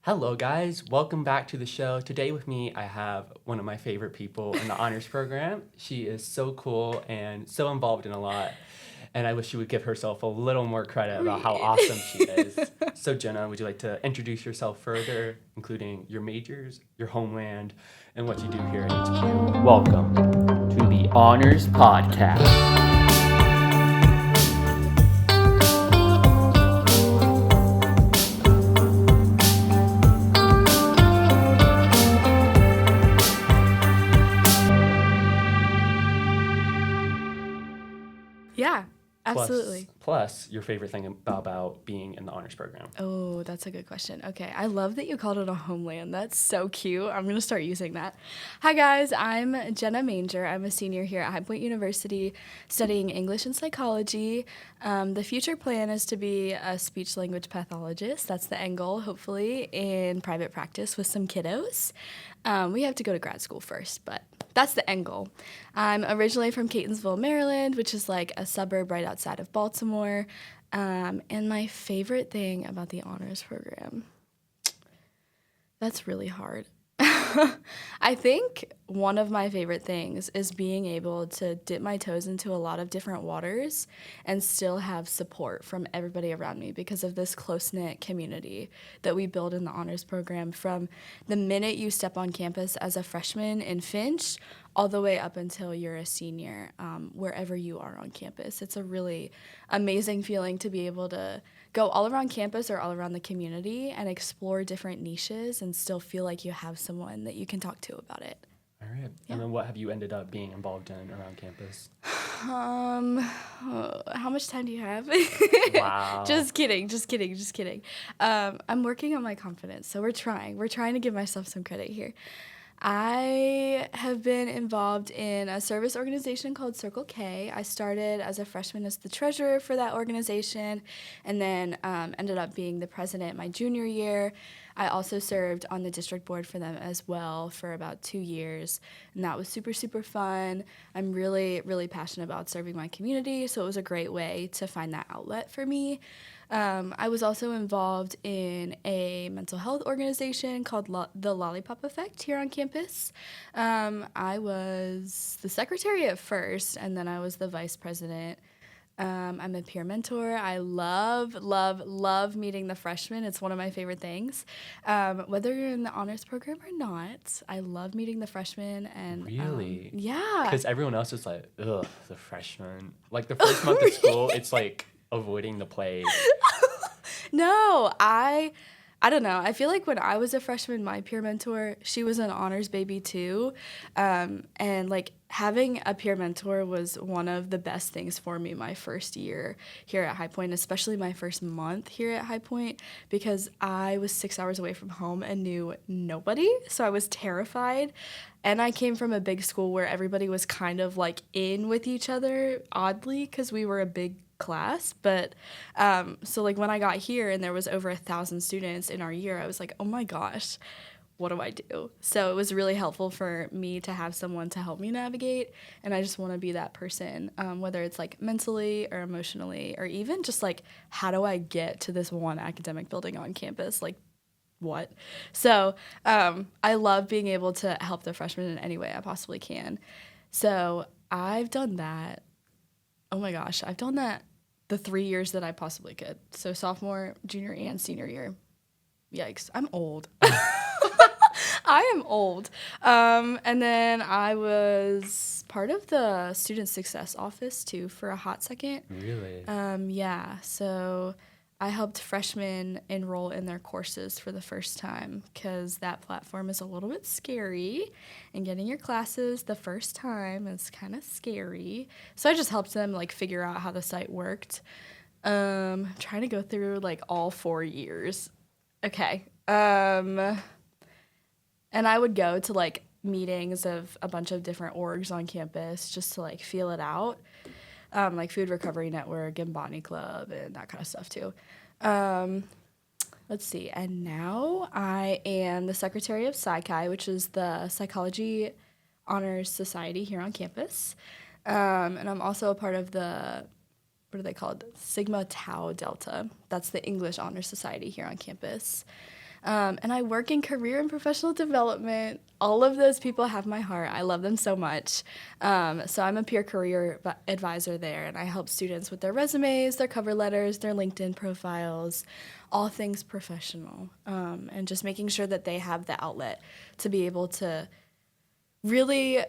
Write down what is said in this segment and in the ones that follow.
Hello, guys. Welcome back to the show. Today with me, I have one of my favorite people in the honors program. She is so cool and so involved in a lot, and I wish she would give herself a little more credit about how awesome she is. So, Jenna, would you like to introduce yourself further, including your majors, your homeland, and what you do here at HPU? Welcome to the Honors Podcast. Yeah, Plus, absolutely. plus your favorite thing about being in the honors program. Oh, that's a good question. Okay, I love that you called it a homeland. That's so cute. I'm going to start using that. Hi, guys. I'm Genna Manger. I'm a senior here at High Point University studying English and psychology. The future plan is to be a speech language pathologist. That's the end goal, hopefully, in private practice with some kiddos. We have to go to grad school first, but that's the end goal. I'm originally from Catonsville, Maryland, which is like a suburb right outside of Baltimore. And my favorite thing about the honors program, that's really hard. I think one of my favorite things is being able to dip my toes into a lot of different waters and still have support from everybody around me because of this close-knit community that we build in the honors program from the minute you step on campus as a freshman in Finch all the way up until you're a senior, wherever you are on campus. It's a really amazing feeling to be able to go all around campus or all around the community and explore different niches and still feel like you have someone that you can talk to about it. All right. Yeah. And then what have you ended up being involved in around campus? How much time do you have? Wow. Just kidding. I'm working on my confidence, so we're trying. We're trying to give myself some credit here. I have been involved in a service organization called Circle K. I started as a freshman as the treasurer for that organization and then ended up being the president my junior year. I also served on the district board for them as well for about 2 years, and that was super, super fun. I'm really, really passionate about serving my community, so it was a great way to find that outlet for me. I was also involved in a mental health organization called the Lollipop Effect here on campus. I was the secretary at first, and then I was the vice president. I'm a peer mentor. I love meeting the freshmen. It's one of my favorite things. Whether you're in the honors program or not, I love meeting the freshmen. And Really? yeah. Because everyone else is like, ugh, the freshman. Like the first month of school, it's like avoiding the plague. No, I don't know. I feel like when I was a freshman, my peer mentor, she was an honors baby too. And like having a peer mentor was one of the best things for me my first year here at High Point, especially my first month here at High Point, because I was 6 hours away from home and knew nobody. So I was terrified. And I came from a big school where everybody was kind of like in with each other, oddly, because we were a big class. But so like when I got here and there was over 1,000 students in our year, I was like, oh my gosh, what do I do? So it was really helpful for me to have someone to help me navigate. And I just want to be that person, whether it's like mentally or emotionally, or even just like, how do I get to this one academic building on campus? Like, what? So I love being able to help the freshmen in any way I possibly can. So I've done that. Oh my gosh, I've done that the 3 years that I possibly could. So sophomore, junior, and senior year. Yikes, I'm old. I am old. And then I was part of the student success office too for a hot second. Really? Yeah, so I helped freshmen enroll in their courses for the first time because that platform is a little bit scary, and getting your classes the first time is kind of scary. So I just helped them like figure out how the site worked. Trying to go through like all 4 years. Okay. And I would go to like meetings of a bunch of different orgs on campus just to like feel it out. Like Food Recovery Network and Botany Club and that kind of stuff too. Let's see. And now I am the secretary of PsyChi, which is the Psychology Honors Society here on campus. And I'm also a part of the, what are they called? Sigma Tau Delta. That's the English Honors Society here on campus. And I work in career and professional development. All of those people have my heart. I love them so much. So I'm a peer career advisor there, and I help students with their resumes, their cover letters, their LinkedIn profiles, all things professional, and just making sure that they have the outlet to be able to really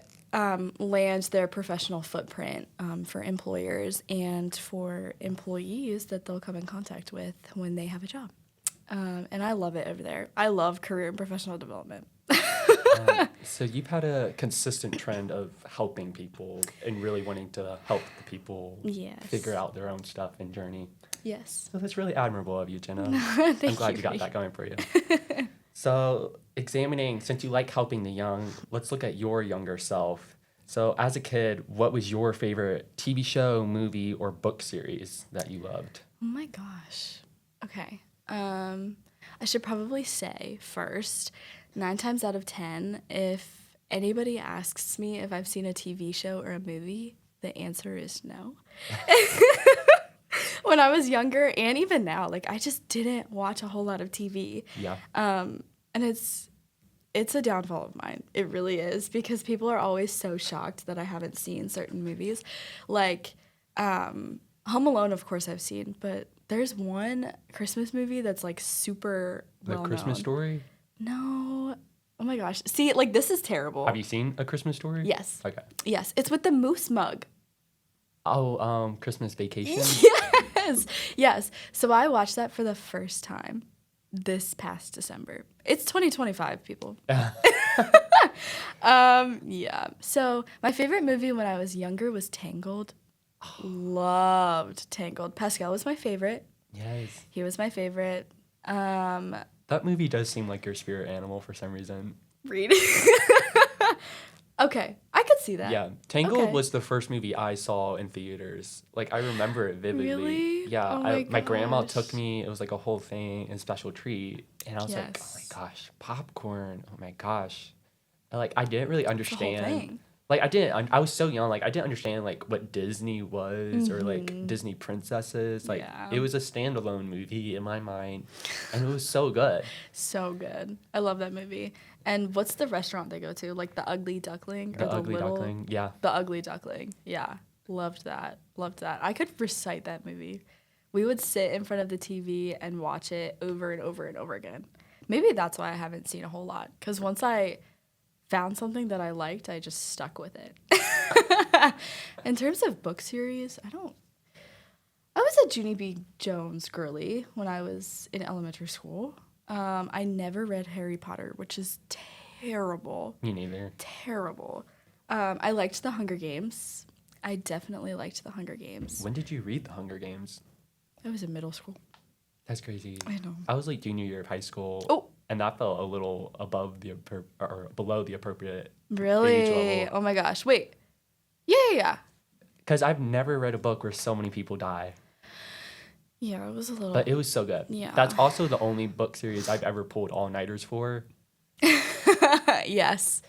land their professional footprint for employers and for employees that they'll come in contact with when they have a job. And I love it over there. I love career and professional development. So you've had a consistent trend of helping people and really wanting to help the people Yes. figure out their own stuff and journey. Yes. So that's really admirable of you, Jenna. Thank I'm glad you, you got Reed. that going for you. So since you like helping the young, let's look at your younger self. So as a kid, what was your favorite TV show, movie, or book series that you loved? Oh my gosh. Okay. I should probably say first, 9 times out of 10, if anybody asks me if I've seen a TV show or a movie, the answer is no. When I was younger and even now, like I just didn't watch a whole lot of TV. Yeah. And it's a downfall of mine. It really is, because people are always so shocked that I haven't seen certain movies. Like Home Alone, of course I've seen, but there's one Christmas movie that's like super The well Christmas known. Story? No. Oh my gosh. See, like this is terrible. Have you seen A Christmas Story? Yes. Okay. Yes. It's with the moose mug. Oh, Christmas Vacation? Yes. Yes. So I watched that for the first time this past December. It's 2025, people. Yeah. So my favorite movie when I was younger was Tangled. Loved Tangled. Pascal was my favorite. Yes. He was my favorite. That movie does seem like your spirit animal for some reason. Read. Okay, I could see that. Yeah, Tangled Okay. was the first movie I saw in theaters. Like I remember it vividly. Really? Yeah, Oh my grandma gosh. took me. It was like a whole thing and special treat, and I was like, oh Yes. my gosh, popcorn. Oh my gosh, and, like I didn't really The whole understand. thing. Like I didn't. I was so young. Like I didn't understand like what Disney was or like Disney princesses. Like Yeah. it was a standalone movie in my mind, and it was so good. So good. I love that movie. And what's the restaurant they go to? Like the Ugly Duckling? The Ugly Duckling. Yeah. The Ugly Duckling. Yeah. Loved that. Loved that. I could recite that movie. We would sit in front of the TV and watch it over and over and over again. Maybe that's why I haven't seen a whole lot. Because once I found something that I liked, I just stuck with it. In terms of book series, I was a Junie B. Jones girly when I was in elementary school. I never read Harry Potter, which is terrible. Me neither. Terrible. I liked The Hunger Games. I definitely liked The Hunger Games. When did you read The Hunger Games? I was in middle school. That's crazy. I know. I was like junior year of high school. Oh. And that felt a little above or below the appropriate Really? age level. Oh my gosh. Wait. Yeah. Because I've never read a book where so many people die. Yeah, it was a little. But it was so good. Yeah. That's also the only book series I've ever pulled all-nighters for. Yes.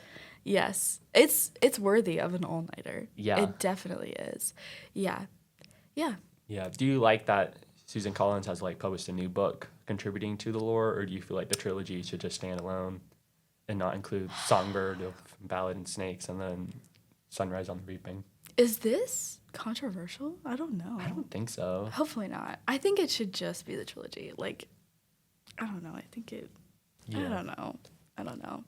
It's worthy of an all-nighter. Yeah. It definitely is. Yeah. Yeah. Do you like that Susan Collins has like published a new book contributing to the lore, or do you feel like the trilogy should just stand alone and not include Songbird of Ballad and Snakes and then Sunrise on the Reaping? Is this controversial? I don't know. I don't think so. Hopefully not. I think it should just be the trilogy. Like, I don't know. I think it. Yeah. I don't know.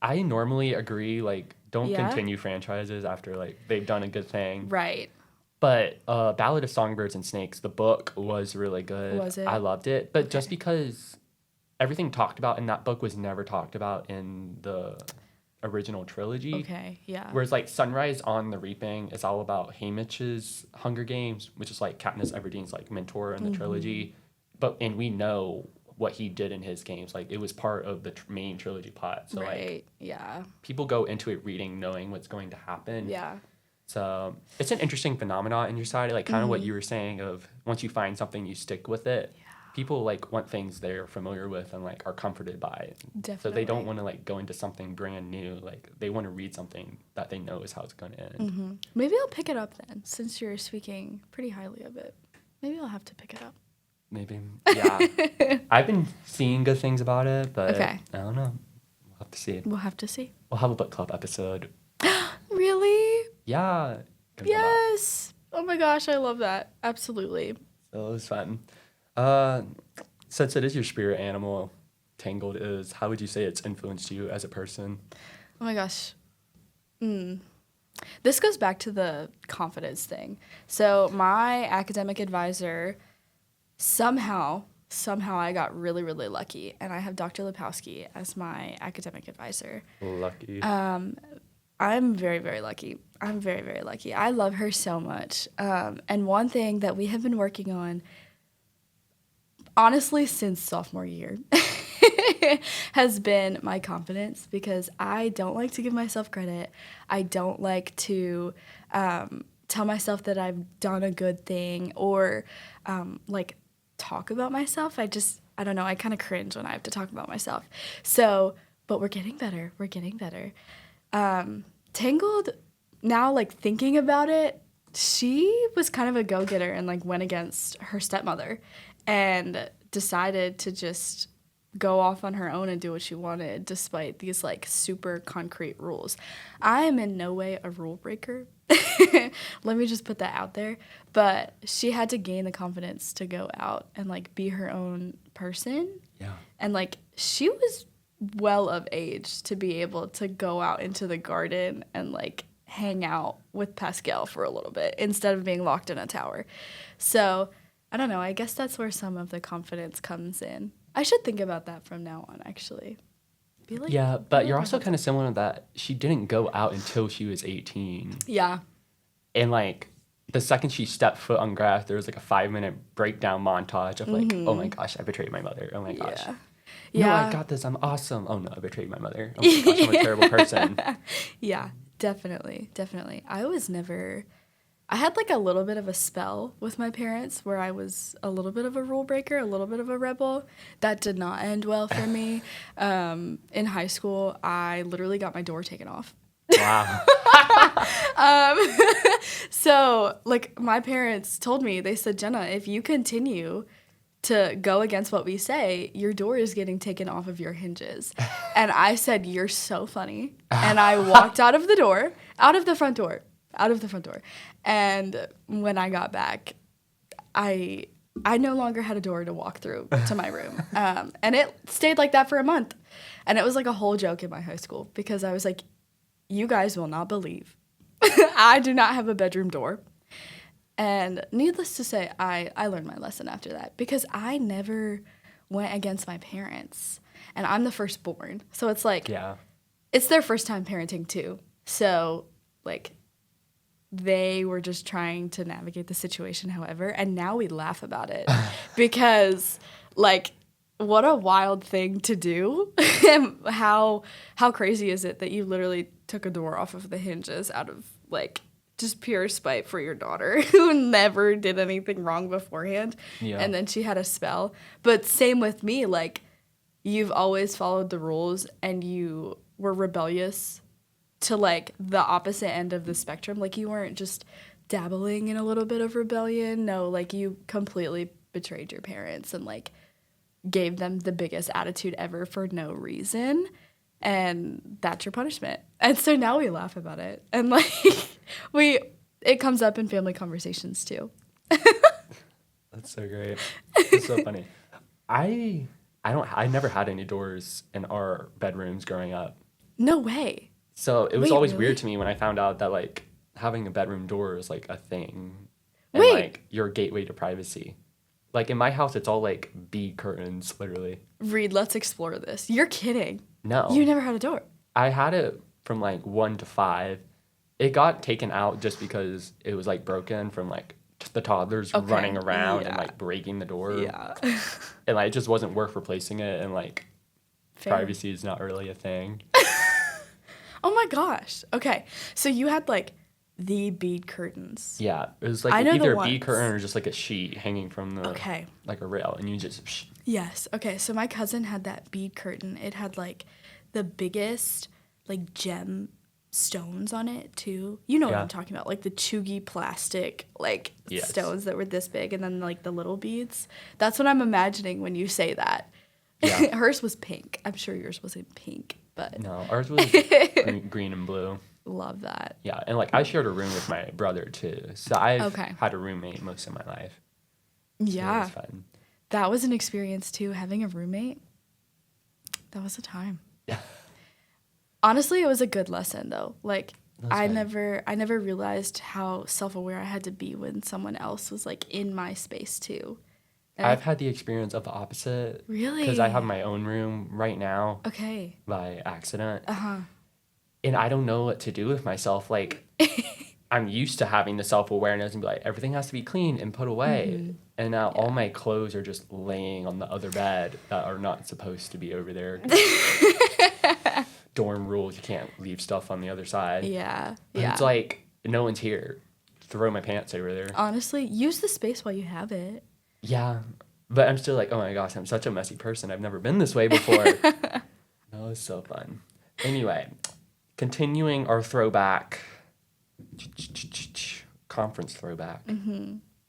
I normally agree, like, don't Yeah? continue franchises after, like, they've done a good thing. Right. But Ballad of Songbirds and Snakes, the book was really good. Was it? I loved it. But just Okay. because everything talked about in that book was never talked about in the original trilogy. Okay. Yeah. Whereas, like, Sunrise on the Reaping is all about Haymitch's Hunger Games, which is, like, Katniss Everdeen's, like, mentor in the trilogy. And we know what he did in his games. Like, it was part of the main trilogy plot. So, right. like, Yeah. people go into it reading knowing what's going to happen. Yeah. So it's an interesting phenomenon in your society, like kind of what you were saying of once you find something, you stick with it. Yeah. People like want things they're familiar with and like are comforted by it. Definitely. So they don't want to like go into something brand new. Like they want to read something that they know is how it's going to end. Maybe I'll pick it up then, since you're speaking pretty highly of it. Maybe I'll have to pick it up. Maybe. Yeah. I've been seeing good things about it, but Okay. I don't know. We'll have to see. We'll have to see. We'll have a book club episode. Really? Yeah. Gonna come out. Yes. Oh my gosh, I love that. Absolutely. So it was fun. Since it is your spirit animal, Tangled is, how would you say it's influenced you as a person? Oh my gosh. This goes back to the confidence thing. So my academic advisor, somehow I got really, really lucky, and I have Dr. Lepowski as my academic advisor. Lucky. I'm very, very lucky. I'm very, very lucky. I love her so much. And one thing that we have been working on, honestly, since sophomore year, has been my confidence, because I don't like to give myself credit. I don't like to tell myself that I've done a good thing, or like talk about myself. I don't know. I kind of cringe when I have to talk about myself. So, but we're getting better. We're getting better. Tangled, now, like, thinking about it, she was kind of a go-getter and, like, went against her stepmother and decided to just go off on her own and do what she wanted despite these, like, super concrete rules. I am in no way a rule breaker. Let me just put that out there. But she had to gain the confidence to go out and, like, be her own person. Yeah. And, like, she was well of age to be able to go out into the garden and, like, hang out with Pascal for a little bit instead of being locked in a tower. So, I don't know. I guess that's where some of the confidence comes in. I should think about that from now on, actually. Be like, Yeah, but you're also kind of similar in that she didn't go out until she was 18. Yeah. And, like, the second she stepped foot on grass, there was, like, a 5-minute breakdown montage of, like, oh my gosh, I betrayed my mother. Oh my gosh. Yeah. No, I got this. I'm awesome. Oh no, I betrayed my mother. Oh my gosh, I'm a terrible person. Yeah, definitely. I had like a little bit of a spell with my parents where I was a little bit of a rule breaker, a little bit of a rebel. That did not end well for me. In high school, I literally got my door taken off. Wow. So, like, my parents told me, they said, Jenna, if you continue to go against what we say, your door is getting taken off of your hinges. And I said, you're so funny. And I walked out of the front door. And when I got back, I no longer had a door to walk through to my room. And it stayed like that for a month. And it was like a whole joke in my high school because I was like, you guys will not believe. I do not have a bedroom door. And needless to say, I learned my lesson after that because I never went against my parents. And I'm the firstborn. So it's like, Yeah. it's their first time parenting too. So, like, they were just trying to navigate the situation, however. And now we laugh about it because, like, what a wild thing to do. How crazy is it that you literally took a door off of the hinges out of, like, just pure spite for your daughter who never did anything wrong beforehand. Yeah. And then she had a spell. But same with me, like, you've always followed the rules and you were rebellious to, like, the opposite end of the spectrum. Like, you weren't just dabbling in a little bit of rebellion. No, like, you completely betrayed your parents and, like, gave them the biggest attitude ever for no reason. And that's your punishment. And so now we laugh about it. And, like, it comes up in family conversations too. That's so great. It's so funny. I never had any doors in our bedrooms growing up. No way. So it was Wait, always really? weird to me when I found out that, like, having a bedroom door is, like, a thing. And, Wait. like, your gateway to privacy. Like, in my house, it's all, like, bead curtains, literally. Reed, let's explore this. You're kidding. No. You never had a door. I had it from, like, 1 to 5. It got taken out just because it was, like, broken from, like, the toddlers Okay, running around and, yeah. like, breaking the door. Yeah. And, like, it just wasn't worth replacing it. And, like, Fair. privacy is not really a thing. Oh my gosh. Okay. So you had, like, the bead curtains. Yeah. It was, I like, know the either a ones. bead curtain or just, like, a sheet hanging from the, Okay. like, a rail. And you just, Yes. Okay. So my cousin had that bead curtain. It had, like, the biggest, like, gem stones on it too. You know what Yeah. I'm talking about, like the chuggy plastic, like Yes. stones that were this big, and then like the little beads. That's what I'm imagining when you say that. Yeah. Hers was pink. I'm sure yours wasn't pink, but No, ours was green and blue. love that. Yeah, and like I shared a room with my brother too, so I've Okay. had a roommate most of my life. So it Yeah, was fun. that was an experience too. Having a roommate, that was a time. Yeah. Honestly, it was a good lesson though. Like That's I fun. never realized how self-aware I had to be when someone else was like in my space too. And I've had the experience of the opposite. Really? Because I have my own room right now Okay. by accident. Uh-huh. And I don't know what to do with myself. Like, I'm used to having the self awareness and be like, everything has to be clean and put away. And now all my clothes are just laying on the other bed that are not supposed to be over there. Dorm rules, you can't leave stuff on the other side. Yeah. But Yeah. it's like, no one's here. Throw my pants over there. Honestly, use the space while you have it. Yeah. But I'm still like, oh my gosh, I'm such a messy person. I've never been this way before. That was so fun. Anyway, continuing our throwback, conference throwback.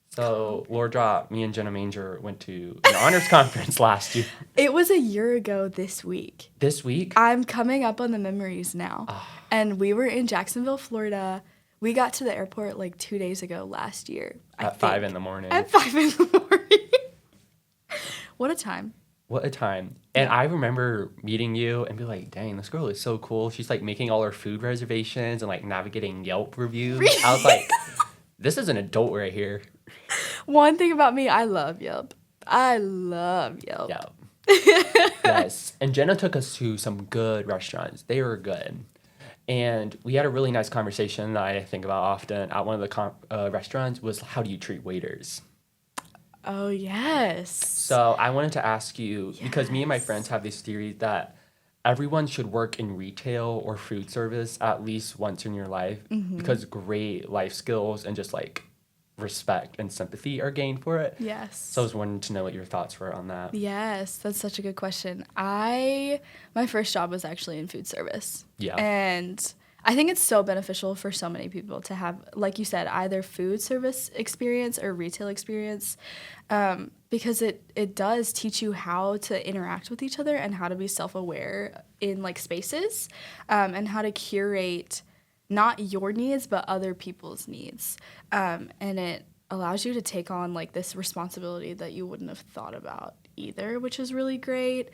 So, Lord Drop, me and Genna Manger went to an honors conference last year. It was a year ago this week. This week? I'm coming up on the memories now. And we were in Jacksonville, Florida. We got to the airport like 2 days ago last year. At 5 in the morning. At 5 in the morning. What a time. What a time. And I remember meeting you and be like, dang, this girl is so cool. She's like making all her food reservations and like navigating Yelp reviews. I was like, this is an adult right here. One thing about me, I love Yelp. I love Yelp. Yeah. Yes. And Jenna took us to some good restaurants. They were good. And we had a really nice conversation that I think about often at one of the restaurants was how do you treat waiters? Oh, yes. So I wanted to ask you, because me and my friends have this theory that everyone should work in retail or food service at least once in your life because great life skills and just like respect and sympathy are gained for it. Yes. So I was wanting to know what your thoughts were on that. Yes, that's such a good question. My first job was actually in food service. Yeah. And I think it's so beneficial for so many people to have, like you said, either food service experience or retail experience, because it does teach you how to interact with each other and how to be self-aware in like spaces, and how to curate not your needs but other people's needs, and it allows you to take on like this responsibility that you wouldn't have thought about either, which is really great.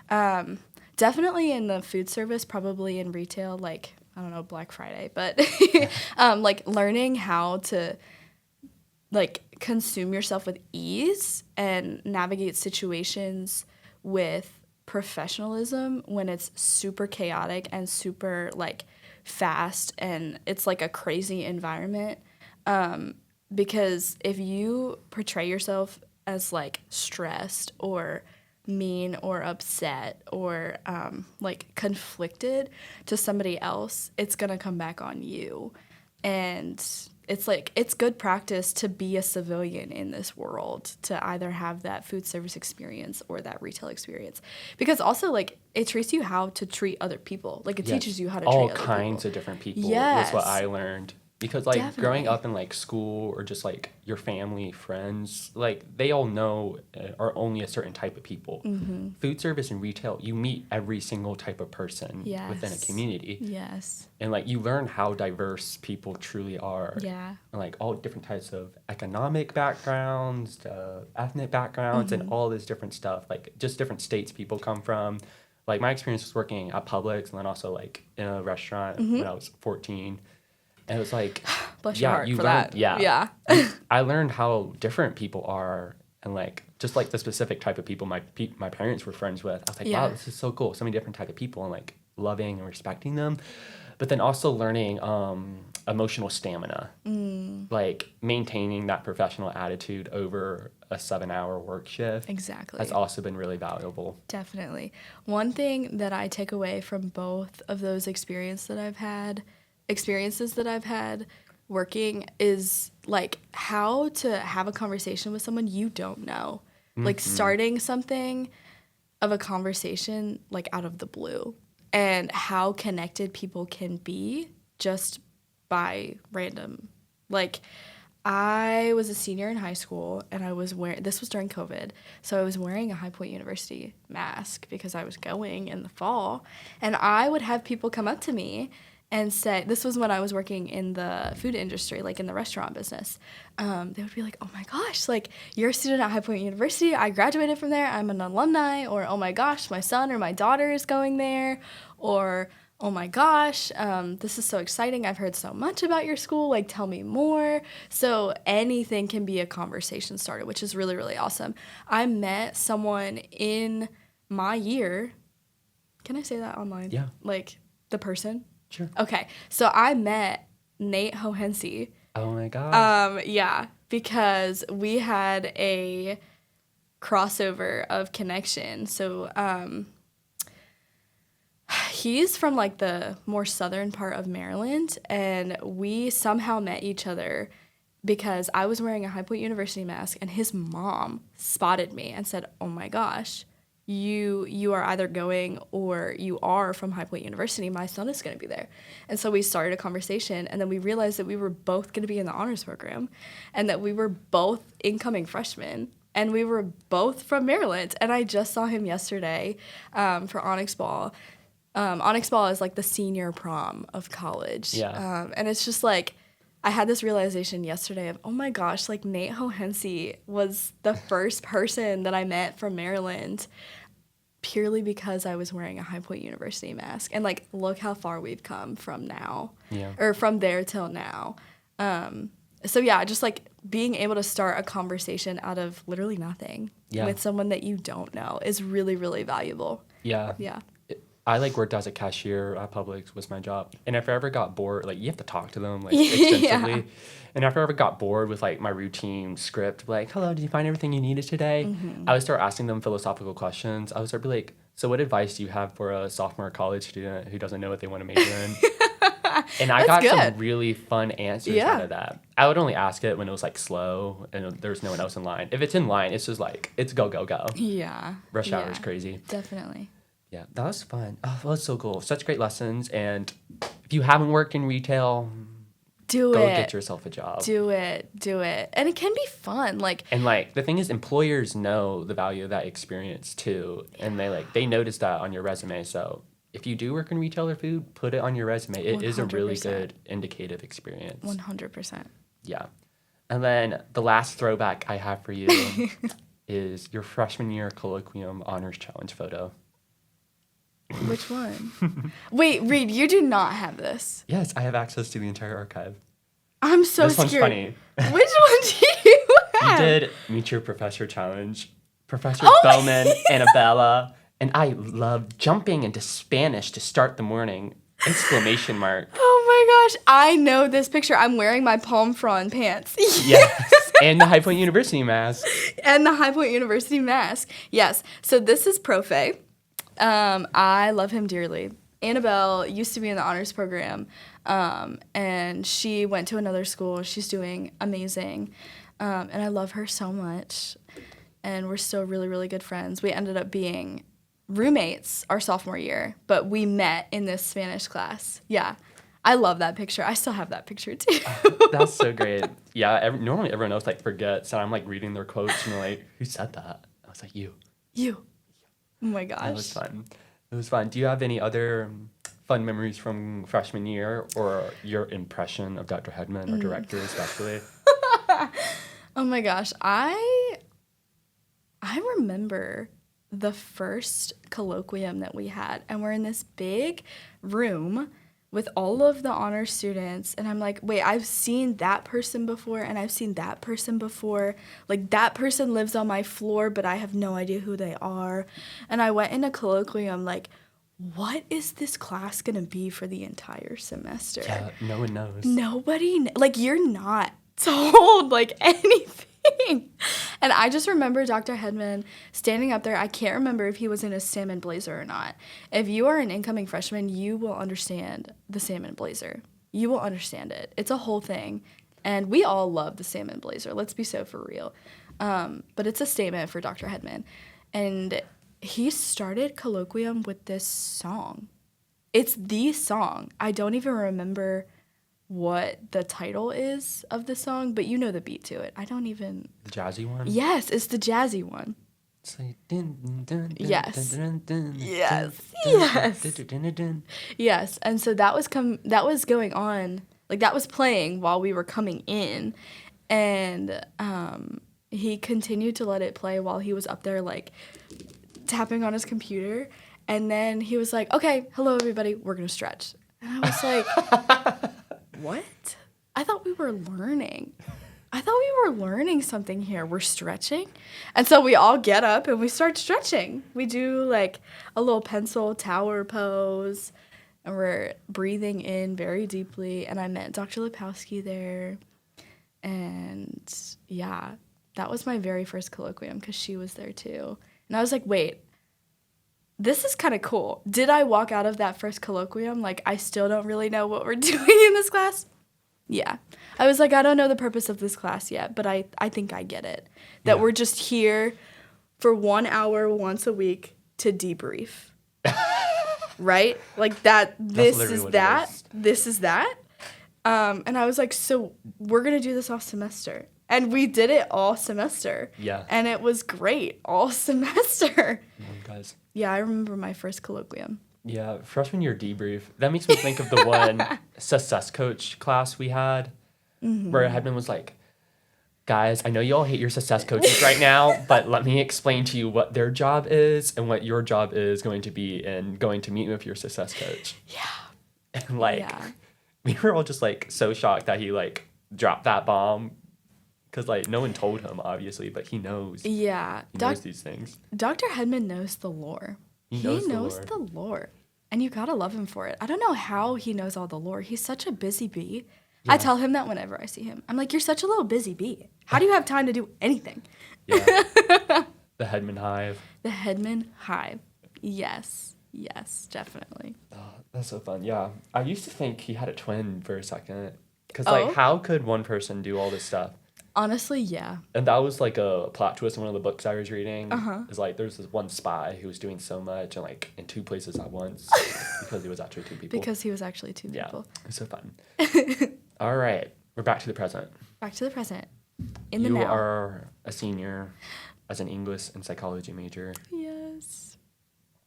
Definitely in the food service, probably in retail, like I don't know, Black Friday, but like learning how to like consume yourself with ease and navigate situations with professionalism when it's super chaotic and super like fast and it's like a crazy environment. Because if you portray yourself as like stressed or mean or upset or like conflicted to somebody else, it's gonna come back on you. And it's like it's good practice to be a civilian in this world, to either have that food service experience or that retail experience, because also like it teaches you how to treat other people. Like it teaches you how to treat all other kinds people. of different people. Yes. Was what I learned. Because like growing Definitely. up in like school or just like your family, friends, like they all know are only a certain type of people. Food service and retail, you meet every single type of person within a Yes. community. Yes. And like you learn how diverse people truly are. Yeah. And like all different types of economic backgrounds, ethnic backgrounds, and all this different stuff. Like just different states people come from. Like my experience was working at Publix and then also like in a restaurant when I was 14. And it was like, Bless your heart you for learn, that. yeah. I learned how different people are and like just like the specific type of people my parents were friends with. I was like, Yeah. wow, this is so cool. So many different type of people and like loving and respecting them. But then also learning emotional stamina, like maintaining that professional attitude over a 7-hour work shift. Exactly. Has also been really valuable. Definitely. One thing that I take away from both of those experiences that I've had working is like how to have a conversation with someone you don't know. Like starting something of a conversation like out of the blue, and how connected people can be just by random. Like, I was a senior in high school, and I was wearing, this was during COVID, so I was wearing a High Point University mask because I was going in the fall, and I would have people come up to me and say, this was when I was working in the food industry, like in the restaurant business. They would be like, oh my gosh, like, you're a student at High Point University. I graduated from there. I'm an alumni. Or, oh my gosh, my son or my daughter is going there. Or, oh my gosh, this is so exciting. I've heard so much about your school. Like, tell me more. So anything can be a conversation starter, which is really, really awesome. I met someone in my year. Can I say that online? Yeah. Like, the person? Sure. Okay, so I met Nate Hohense. Oh my gosh. Yeah, because we had a crossover of connection. So he's from like the more southern part of Maryland, and we somehow met each other because I was wearing a High Point University mask, and his mom spotted me and said, oh my gosh, you are either going or you are from High Point University. My son is going to be there. And so we started a conversation, and then we realized that we were both going to be in the honors program, and that we were both incoming freshmen, and we were both from Maryland. And I just saw him yesterday for Onyx Ball. Onyx Ball is like the senior prom of college. Yeah. And it's just like, I had this realization yesterday of, oh my gosh, like Nate Hohense was the first person that I met from Maryland purely because I was wearing a High Point University mask. And like, look how far we've come from now. Yeah. Or from there till now. So yeah, just like being able to start a conversation out of literally nothing with someone that you don't know is really, really valuable. Yeah. Yeah. I like worked as a cashier at Publix was my job. And if I ever got bored, like you have to talk to them like extensively. Yeah. And if I ever got bored with like my routine script, like, hello, did you find everything you needed today? Mm-hmm. I would start asking them philosophical questions. I would start be like, so what advice do you have for a sophomore college student who doesn't know what they want to major in? And I got some really fun answers out of that. I would only ask it when it was like slow and there's no one else in line. If it's in line, it's just like, it's go, go, go. Yeah. Rush hour is crazy. Definitely. Yeah, that was fun. Oh, that was so cool. Such great lessons. And if you haven't worked in retail, go get yourself a job. Do it. And it can be fun. And the thing is, employers know the value of that experience too. And they notice that on your resume. So if you do work in retail or food, put it on your resume. It 100%. Is a really good indicative experience. 100%. Yeah. And then the last throwback I have for you is your freshman year colloquium honors challenge photo. Which one? Wait, Reed, you do not have this. Yes, I have access to the entire archive. I'm so scared. This one's funny. Which one do you have? You did Meet Your Professor Challenge. Professor Bowman, Annabella, and I love jumping into Spanish to start the morning. Exclamation mark. Oh my gosh, I know this picture. I'm wearing my palm frond pants. Yes. And the High Point University mask. Yes. So this is Profe. I love him dearly. Annabelle used to be in the honors program, and she went to another school. She's doing amazing, and I love her so much, and we're still really, really good friends. We ended up being roommates our sophomore year, but we met in this Spanish class. Yeah, I love that picture. I still have that picture, too. That's so great. Yeah, normally everyone else, forgets, and I'm, reading their quotes, and they're like, who said that? I was like, you. Oh my gosh. It was fun. Do you have any other fun memories from freshman year or your impression of Dr. Hedman, our director especially? Oh my gosh. I remember the first colloquium that we had, and we're in this big room with all of the honor students, and I'm like, wait, I've seen that person before, and I've seen that person before. That person lives on my floor, but I have no idea who they are. And I went in a colloquium what is this class going to be for the entire semester? Yeah, no one knows. Nobody, you're not told, anything. And I just remember Dr. Hedman standing up there. I can't remember if he was in a salmon blazer or not. If you are an incoming freshman, you will understand the salmon blazer. You will understand it. It's a whole thing. And we all love the salmon blazer. Let's be so for real. But it's a statement for Dr. Hedman. And he started colloquium with this song. It's the song. I don't even remember what the title is of the song, but you know the beat to it. I don't even. The jazzy one? Yes, it's the jazzy one. It's like dun, dun, dun, dun, Yes. dun, dun, dun, Yes. dun, dun, Yes. dun, dun, dun, dun, dun. Yes, and so that was going on, like that was playing while we were coming in, and he continued to let it play while he was up there like tapping on his computer, and then he was like, "Okay, hello everybody, we're gonna stretch," and I was like, "What? I thought we were learning." Something here. We're stretching. And so we all get up and we start stretching. We do like a little pencil tower pose and we're breathing in very deeply. And I met Dr. Lepowski there. And yeah, that was my very first colloquium because she was there too. And I was like, wait, this is kind of cool. Did I walk out of that first colloquium like I still don't really know what we're doing in this class? Yeah. I was like, I don't know the purpose of this class yet, but I think I get it. That we're just here for 1 hour once a week to debrief. Right? Like that, this is that, this is that. And I was like, so we're going to do this all semester. And we did it all semester. Yeah. And it was great all semester. Guys. Yeah, I remember my first colloquium. Yeah, freshman year debrief. That makes me think of the one success coach class we had where Hedman was like, guys, I know you all hate your success coaches right now, but let me explain to you what their job is and what your job is going to be and going to meet with your success coach. Yeah. And like, we were all just like so shocked that he like dropped that bomb because like no one told him, obviously, but he knows. Yeah. He knows these things. Dr. Hedman knows the lore. He knows the lore. And you gotta love him for it. I don't know how he knows all the lore. He's such a busy bee. Yeah. I tell him that whenever I see him. I'm like, you're such a little busy bee. How do you have time to do anything? Yeah. The Hedman Hive. The Hedman Hive. Yes. Yes, definitely. Oh, that's so fun. Yeah. I used to think he had a twin for a second. Because, like, how could one person do all this stuff? Honestly, yeah. And that was like a plot twist in one of the books I was reading. Is like there's this one spy who was doing so much and like in two places at once because he was actually two people. Because he was actually two people. Yeah, it's so fun. All right, we're back to the present. Back to the present. In the now. You are a senior as an English and psychology major. Yes.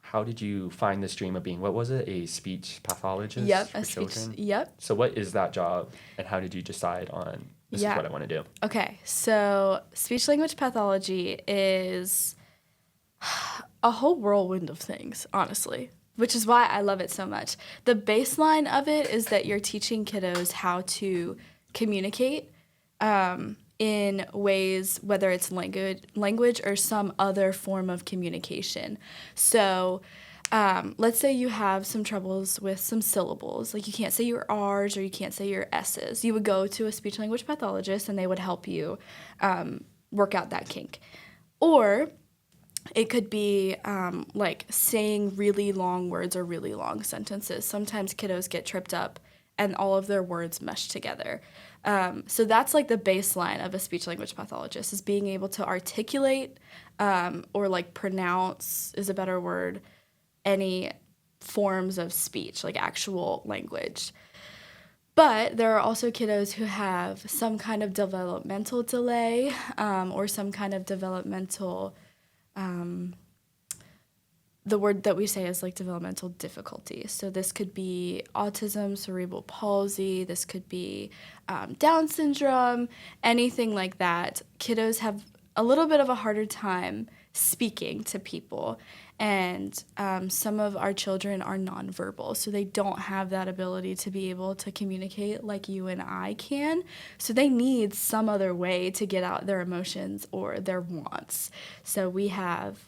How did you find this dream of being, what was it, a speech pathologist for children? Yep. So what is that job and how did you decide on this is what I want to do? Okay, so speech language pathology is a whole whirlwind of things, honestly, which is why I love it so much. The baseline of it is that you're teaching kiddos how to communicate in ways, whether it's language or some other form of communication. So let's say you have some troubles with some syllables, like you can't say your R's or you can't say your S's. You would go to a speech language pathologist and they would help you work out that kink. Or it could be like saying really long words or really long sentences. Sometimes kiddos get tripped up and all of their words mesh together. So that's like the baseline of a speech language pathologist, is being able to articulate or like pronounce is a better word, any forms of speech, like actual language. But there are also kiddos who have some kind of developmental delay or some kind of developmental, the word that we say is like developmental difficulty. So this could be autism, cerebral palsy, this could be Down syndrome, anything like that. Kiddos have a little bit of a harder time speaking to people. And some of our children are nonverbal, so they don't have that ability to be able to communicate like you and I can. So they need some other way to get out their emotions or their wants. So we have,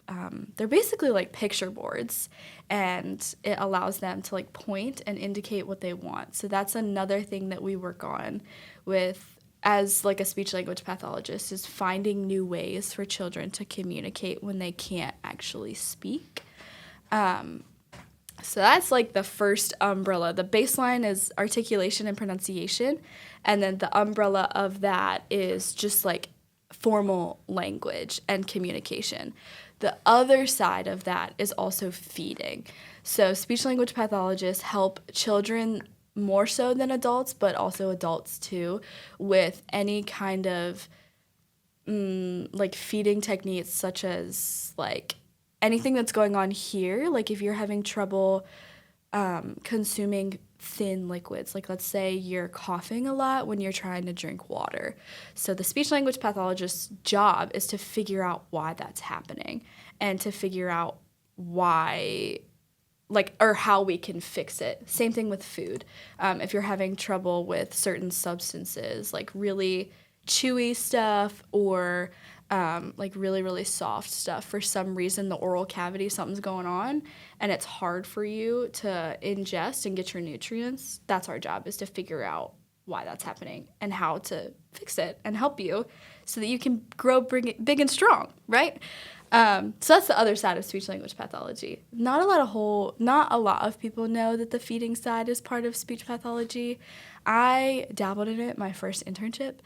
they're basically like picture boards, and it allows them to like point and indicate what they want. So that's another thing that we work on with as like a speech language pathologist, is finding new ways for children to communicate when they can't actually speak. So that's like the first umbrella. The baseline is articulation and pronunciation, and then the umbrella of that is just like formal language and communication. The other side of that is also feeding. So speech language pathologists help children more so than adults, but also adults too, with any kind of like feeding techniques, such as like anything that's going on here. Like if you're having trouble consuming thin liquids, like let's say you're coughing a lot when you're trying to drink water. So the speech language pathologist's job is to figure out why that's happening and to figure out why, like, or how we can fix it. Same thing with food. If you're having trouble with certain substances, like really chewy stuff or like really, really soft stuff, for some reason the oral cavity, something's going on and it's hard for you to ingest and get your nutrients, that's our job, is to figure out why that's happening and how to fix it and help you so that you can grow big and strong, right? So that's the other side of speech language pathology. Not a lot of people know that the feeding side is part of speech pathology. I dabbled in it my first internship,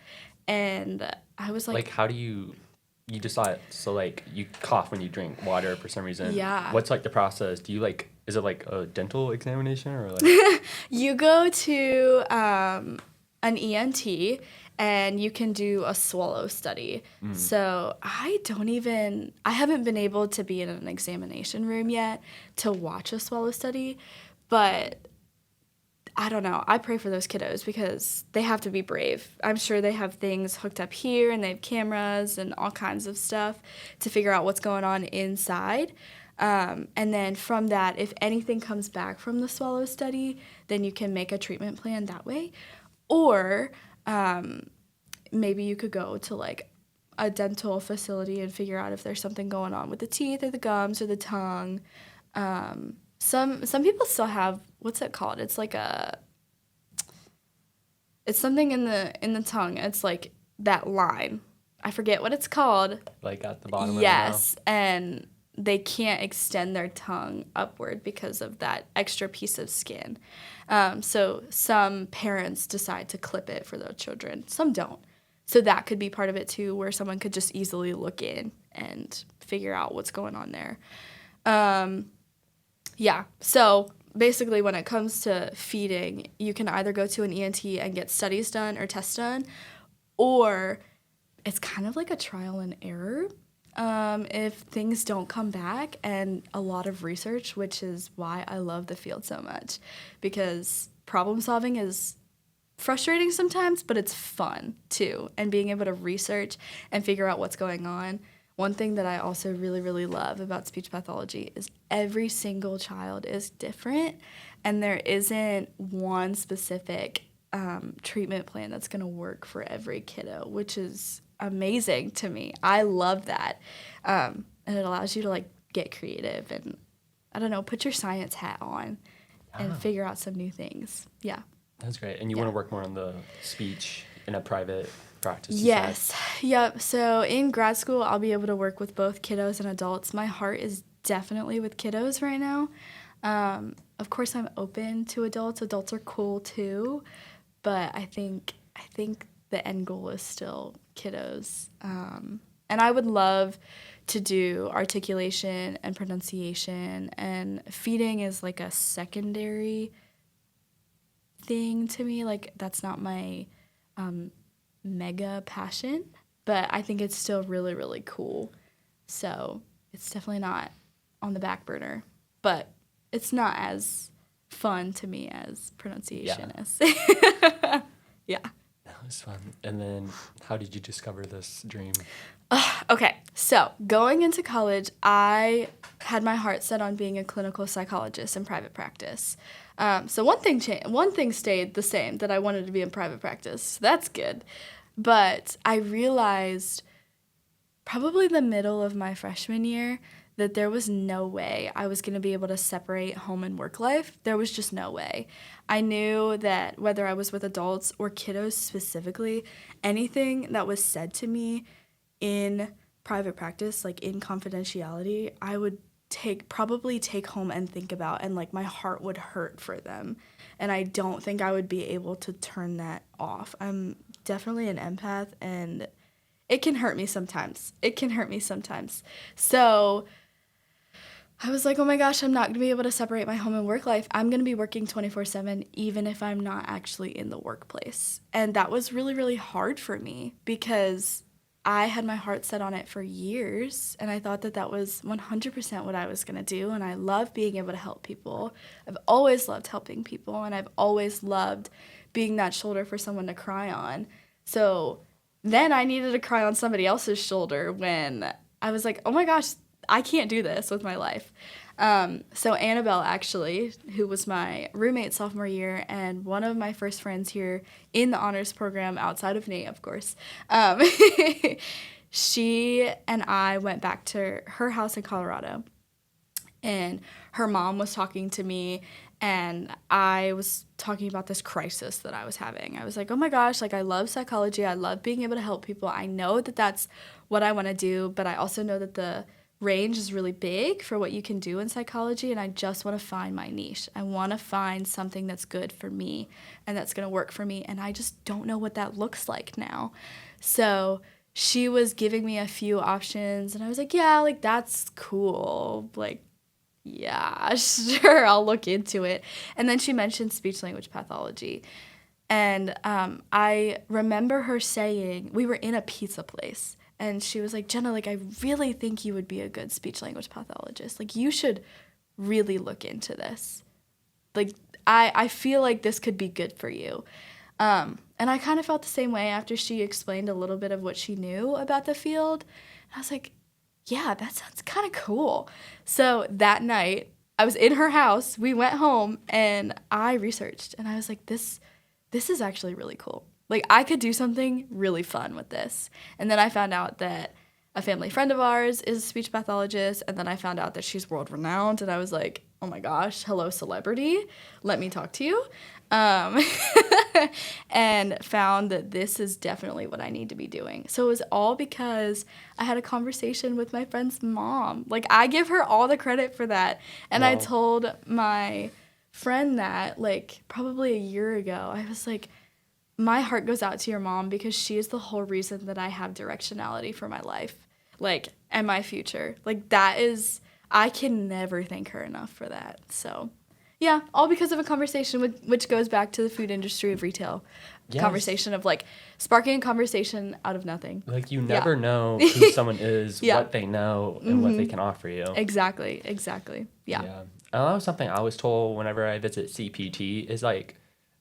and I was like, How do you decide? So like you cough when you drink water for some reason. Yeah. What's like the process? Do you like, is it like a dental examination or like? you go to an ENT and you can do a swallow study. So I haven't been able to be in an examination room yet to watch a swallow study, but I don't know. I pray for those kiddos because they have to be brave. I'm sure they have things hooked up here and they have cameras and all kinds of stuff to figure out what's going on inside. And then from that, if anything comes back from the swallow study, then you can make a treatment plan that way. Or maybe you could go to like a dental facility and figure out if there's something going on with the teeth or the gums or the tongue. Some people still have, what's it called? It's like it's something in the tongue. It's like that line. I forget what it's called. Like at the bottom Yes, of the mouth? and they can't extend their tongue upward because of that extra piece of skin. So some parents decide to clip it for their children. Some don't. So that could be part of it too, where someone could just easily look in and figure out what's going on there. Yeah, so basically when it comes to feeding, you can either go to an ENT and get studies done or tests done, or it's kind of like a trial and error. If things don't come back, and a lot of research, which is why I love the field so much, because problem solving is frustrating sometimes, but it's fun too, and being able to research and figure out what's going on. One thing that I also really, really love about speech pathology is every single child is different, and there isn't one specific treatment plan that's going to work for every kiddo, which is amazing to me. I love that. And it allows you to like get creative and, I don't know, put your science hat on and figure out some new things. Yeah. That's great. And you want to work more on the speech in a private practice? Yes. Yep. So in grad school, I'll be able to work with both kiddos and adults. My heart is definitely with kiddos right now. Of course, I'm open to adults. Adults are cool too, but I think the end goal is still kiddos. And I would love to do articulation and pronunciation, and feeding is like a secondary thing to me. Like, that's not my mega passion, but I think it's still really, really cool. So it's definitely not on the back burner, but it's not as fun to me as pronunciation is. Yeah. That was fun. And then how did you discover this dream? Okay, so going into college, I had my heart set on being a clinical psychologist in private practice. So one thing stayed the same, that I wanted to be in private practice. So that's good. But I realized probably the middle of my freshman year that there was no way I was going to be able to separate home and work life. There was just no way. I knew that whether I was with adults or kiddos specifically, anything that was said to me in private practice, like in confidentiality, I would probably take home and think about, and like my heart would hurt for them. And I don't think I would be able to turn that off. I'm definitely an empath, and it can hurt me sometimes. So I was like, oh my gosh, I'm not going to be able to separate my home and work life. I'm going to be working 24/7 even if I'm not actually in the workplace. And that was really, really hard for me because I had my heart set on it for years, and I thought that that was 100% what I was going to do, and I love being able to help people. I've always loved helping people, and I've always loved being that shoulder for someone to cry on. So then I needed to cry on somebody else's shoulder when I was like, oh my gosh, I can't do this with my life. So Annabelle, actually, who was my roommate sophomore year and one of my first friends here in the honors program, outside of Nate, of course, she and I went back to her house in Colorado. And her mom was talking to me, and I was talking about this crisis that I was having. I was like, oh my gosh, like I love psychology. I love being able to help people. I know that that's what I want to do, but I also know that the range is really big for what you can do in psychology, and I just want to find my niche. I want to find something that's good for me and that's going to work for me, and I just don't know what that looks like now. So she was giving me a few options, and I was like, yeah, like that's cool. Like, yeah, sure, I'll look into it. And then she mentioned speech language pathology. And I remember her saying, we were in a pizza place, and she was like, Genna, like, I really think you would be a good speech language pathologist. Like, you should really look into this. Like, I feel like this could be good for you. And I kind of felt the same way after she explained a little bit of what she knew about the field. I was like, yeah, that sounds kind of cool. So that night, I was in her house. We went home, and I researched, and I was like, this is actually really cool. Like, I could do something really fun with this. And then I found out that a family friend of ours is a speech pathologist, and then I found out that she's world-renowned, and I was like, oh my gosh, hello, celebrity. Let me talk to you. And found that this is definitely what I need to be doing. So it was all because I had a conversation with my friend's mom. Like, I give her all the credit for that. And Wow. I told my friend that, like, probably a year ago. I was like, my heart goes out to your mom because she is the whole reason that I have directionality for my life, like, and my future. Like, that is, I can never thank her enough for that. So, yeah, all because of a conversation which goes back to the food industry of retail. Yes. Conversation of, like, sparking a conversation out of nothing. Like, you never know who someone is, Yeah. what they know, and what they can offer you. Exactly. Yeah. And that was something I was told whenever I visit CPT is, like,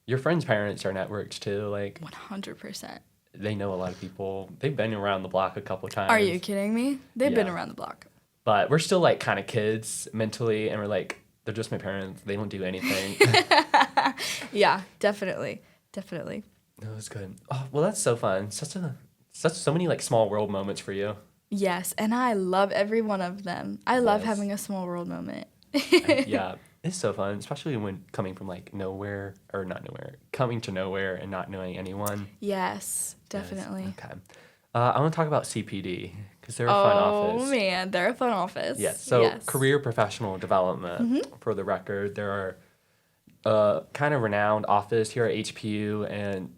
your friends' parents are networks, too. Like, 100%. they know a lot of people. They've been around the block a couple times. Are you kidding me? They've been Yeah. around the block. But we're still, like, kind of kids mentally, and we're like, they're just my parents. They don't do anything. Yeah, definitely. That was good. Oh, well, that's so fun. So many, like, small world moments for you. Yes, and I love every one of them. I love Yes. having a small world moment. Yeah, it's so fun, especially when coming from, like, coming to nowhere and not knowing anyone. Yes, definitely. Yes. Okay. I want to talk about CPD because they're a fun office. Oh man, they're a fun office. Yes. So yes. career professional development, for the record, there are kind of renowned office here at HPU, and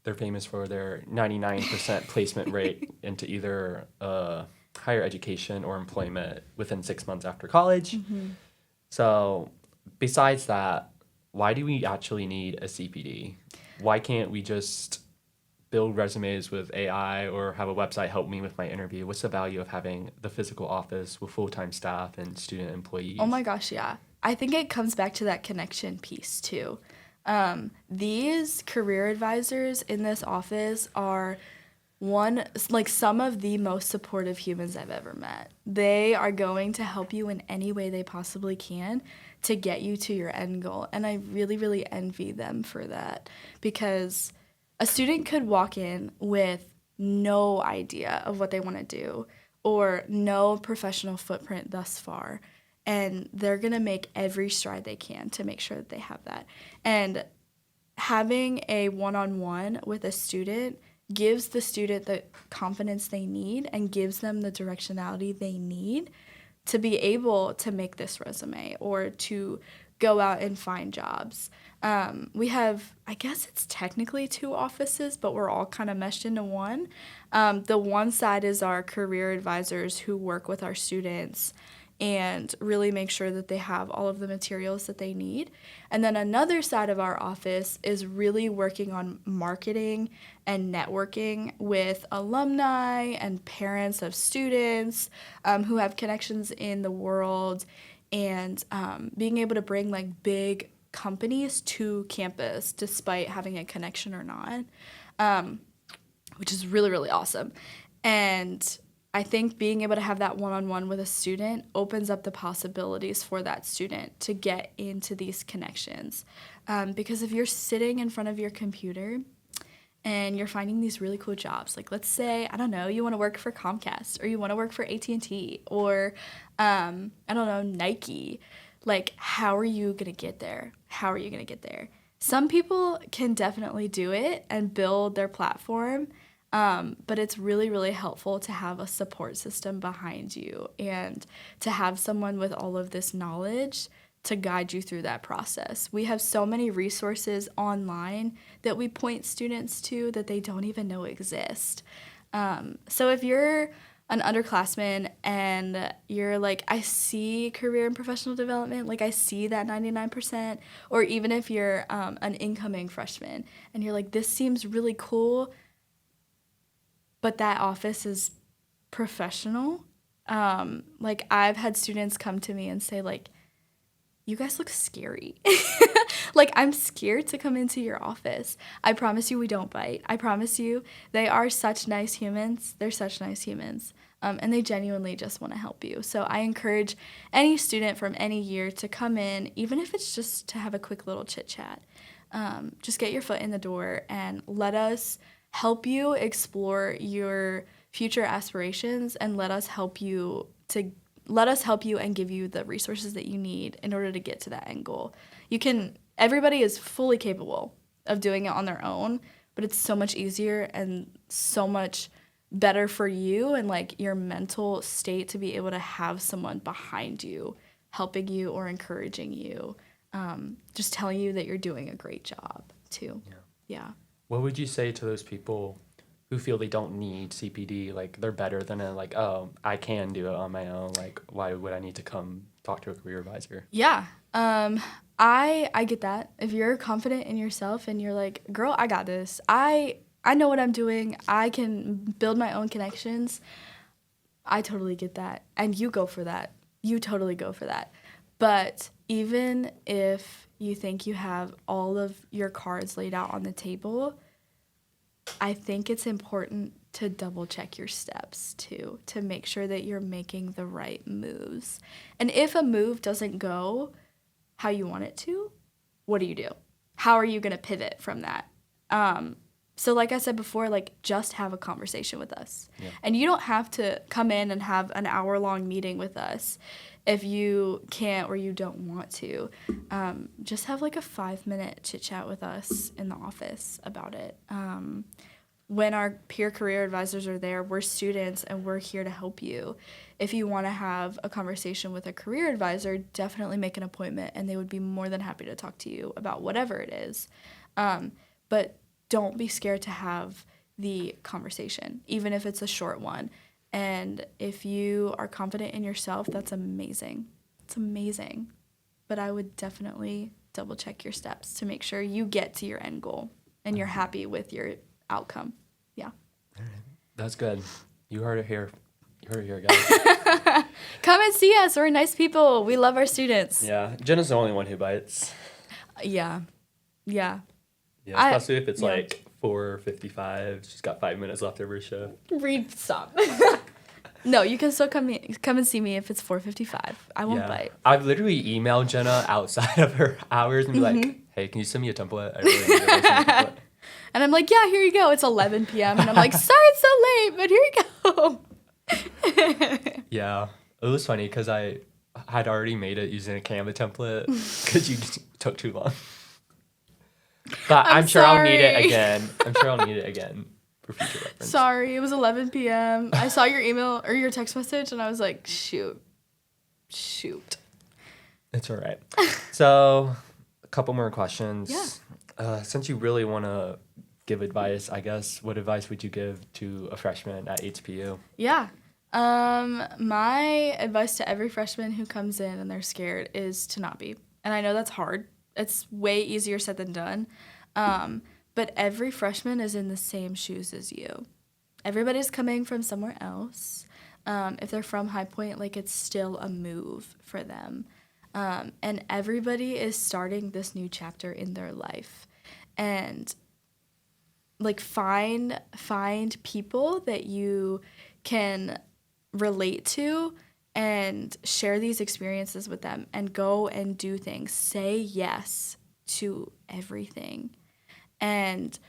they're famous for their 99% placement rate into either higher education or employment within 6 months after college. So besides that, why do we actually need a CPD? Why can't we just build resumes with AI or have a website help me with my interview? What's the value of having the physical office with full-time staff and student employees? Oh my gosh, yeah. I think it comes back to that connection piece too. These career advisors in this office are some of the most supportive humans I've ever met. They are going to help you in any way they possibly can to get you to your end goal. And I really, really envy them for that, because a student could walk in with no idea of what they want to do or no professional footprint thus far, and they're going to make every stride they can to make sure that they have that. And having a one-on-one with a student gives the student the confidence they need and gives them the directionality they need to be able to make this resume or to go out and find jobs. We have, I guess it's technically 2 offices, but we're all kind of meshed into one. The one side is our career advisors who work with our students and really make sure that they have all of the materials that they need. And then another side of our office is really working on marketing and networking with alumni and parents of students who have connections in the world, and being able to bring like big companies to campus despite having a connection or not, which is really, really awesome. And I think being able to have that one-on-one with a student opens up the possibilities for that student to get into these connections. Because if you're sitting in front of your computer and you're finding these really cool jobs, like let's say, I don't know, you want to work for Comcast, or you want to work for AT&T, or I don't know, Nike, like how are you going to get there? How are you going to get there? Some people can definitely do it and build their platform, but it's really, really helpful to have a support system behind you and to have someone with all of this knowledge to guide you through that process. We have so many resources online that we point students to that they don't even know exist. So if you're an underclassman and you're like, I see career and professional development, like I see that 99%, or even if you're an incoming freshman and you're like, this seems really cool, but that office is professional. Like I've had students come to me and say like, you guys look scary. Like, I'm scared to come into your office. I promise you we don't bite. I promise you they are such nice humans. They're such nice humans. And they genuinely just want to help you. So I encourage any student from any year to come in, even if it's just to have a quick little chit chat. Just get your foot in the door and let us help you explore your future aspirations, and let us help you and give you the resources that you need in order to get to that end goal. Everybody is fully capable of doing it on their own, but it's so much easier and so much better for you and like your mental state to be able to have someone behind you helping you or encouraging you, just telling you that you're doing a great job too. Yeah. What would you say to those people who feel they don't need CPD, like they're better than it, like, oh, I can do it on my own, like why would I need to come talk to a career advisor? Yeah. I get that. If you're confident in yourself and you're like, girl, I got this. I know what I'm doing. I can build my own connections. I totally get that. And you go for that. You totally go for that. But even if you think you have all of your cards laid out on the table, I think it's important to double check your steps too, to make sure that you're making the right moves. And if a move doesn't go how you want it to, what do you do? How are you going to pivot from that? So like I said before, like just have a conversation with us. Yeah. And you don't have to come in and have an hour-long meeting with us if you can't or you don't want to. Just have like a 5-minute chit-chat with us in the office about it. When our peer career advisors are there, we're students and we're here to help you. If you want to have a conversation with a career advisor, definitely make an appointment and they would be more than happy to talk to you about whatever it is. But don't be scared to have the conversation, even if it's a short one. And if you are confident in yourself, that's amazing. It's amazing. But I would definitely double check your steps to make sure you get to your end goal and you're happy with your outcome. Yeah. All right. That's good. You heard it here. You heard it here, guys. Come and see us. We're nice people. We love our students. Yeah. Jenna's the only one who bites. Yeah. Yeah, especially if it's like 4:55. She's got 5 minutes left of her shift. Stop. No, you can still come and see me if it's 4:55. I won't bite. I've literally emailed Genna outside of her hours and be like, hey, can you send me a template? I really need to send a template. And I'm like, yeah, here you go. It's 11 p.m. And I'm like, sorry it's so late, but here you go. Yeah. It was funny because I had already made it using a Canva template because you just took too long. But I'm sure I'll need it again. For future reference. Sorry, it was 11 p.m. I saw your email or your text message and I was like, shoot. It's all right. So, a couple more questions. Yeah. Since you really want to give advice, I guess, what advice would you give to a freshman at HPU? Yeah. My advice to every freshman who comes in and they're scared is to not be. And I know that's hard. It's way easier said than done. But every freshman is in the same shoes as you. Everybody's coming from somewhere else. If they're from High Point, like it's still a move for them. And everybody is starting this new chapter in their life. And like find people that you can relate to and share these experiences with them and go and do things. Say yes to everything and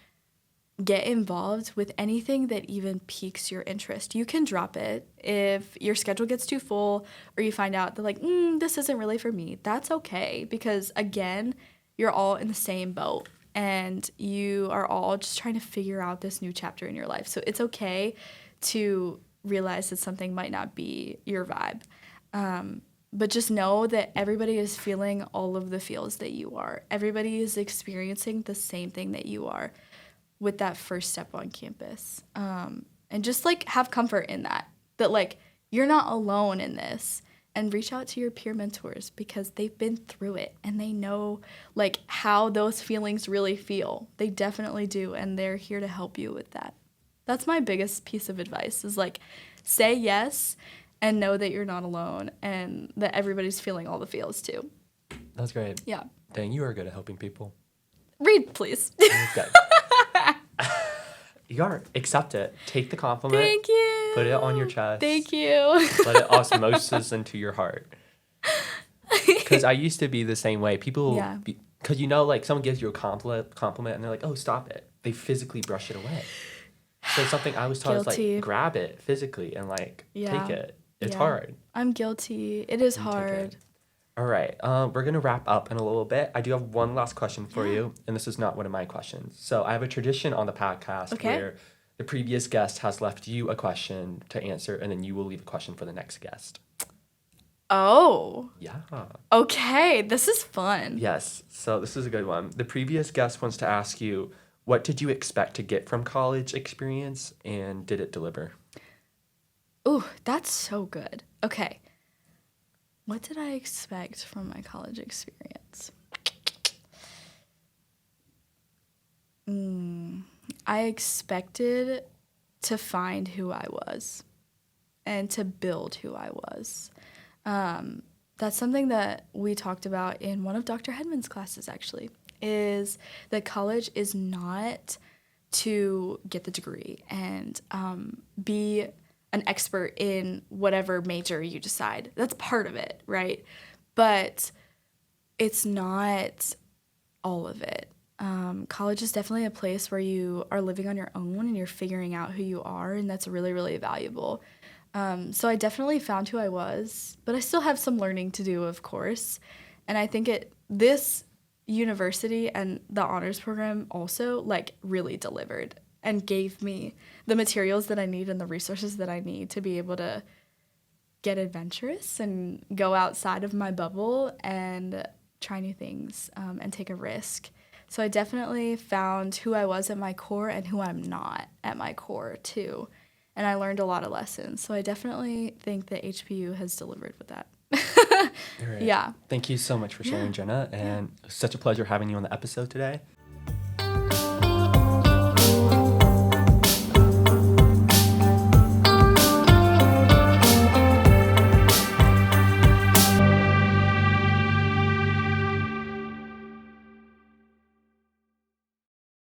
get involved with anything that even piques your interest. You can drop it if your schedule gets too full or you find out that like, this isn't really for me. That's okay because again, you're all in the same boat and you are all just trying to figure out this new chapter in your life. So it's okay to realize that something might not be your vibe. But just know that everybody is feeling all of the feels that you are. Everybody is experiencing the same thing that you are with that first step on campus. And just like have comfort in that like you're not alone in this, and reach out to your peer mentors because they've been through it and they know like how those feelings really feel. They definitely do. And they're here to help you with that. That's my biggest piece of advice is like say yes and know that you're not alone and that everybody's feeling all the feels too. That's great. Yeah. Dang, you are good at helping people. Read, please. Okay. You are. Accept it. Take the compliment. Thank you. Put it on your chest. Thank you. Let it osmosis into your heart. Because I used to be the same way. People, Yeah. because like someone gives you a compliment and they're like, oh, stop it. They physically brush it away. So something I was taught is Guilty. like grab it physically and like Yeah. take it. It's Yeah. hard. I'm guilty. It is You take hard. it. All right. We're going to wrap up in a little bit. I do have one last question for you, and this is not one of my questions. So I have a tradition on the podcast where the previous guest has left you a question to answer, and then you will leave a question for the next guest. Oh. Yeah. Okay. This is fun. Yes. So this is a good one. The previous guest wants to ask you, what did you expect to get from college experience, and did it deliver? Ooh, that's so good. Okay. What did I expect from my college experience? I expected to find who I was and to build who I was. That's something that we talked about in one of Dr. Hedman's classes, actually, is that college is not to get the degree and be an expert in whatever major you decide. That's part of it, right? But it's not all of it. College is definitely a place where you are living on your own and you're figuring out who you are, and that's really, really valuable. So I definitely found who I was, but I still have some learning to do, of course. And I think this university and the honors program also like really delivered and gave me the materials that I need and the resources that I need to be able to get adventurous and go outside of my bubble and try new things and take a risk. So I definitely found who I was at my core and who I'm not at my core too. And I learned a lot of lessons. So I definitely think that HPU has delivered with that. All right. Yeah. Thank you so much for sharing, Jenna. And it was such a pleasure having you on the episode today.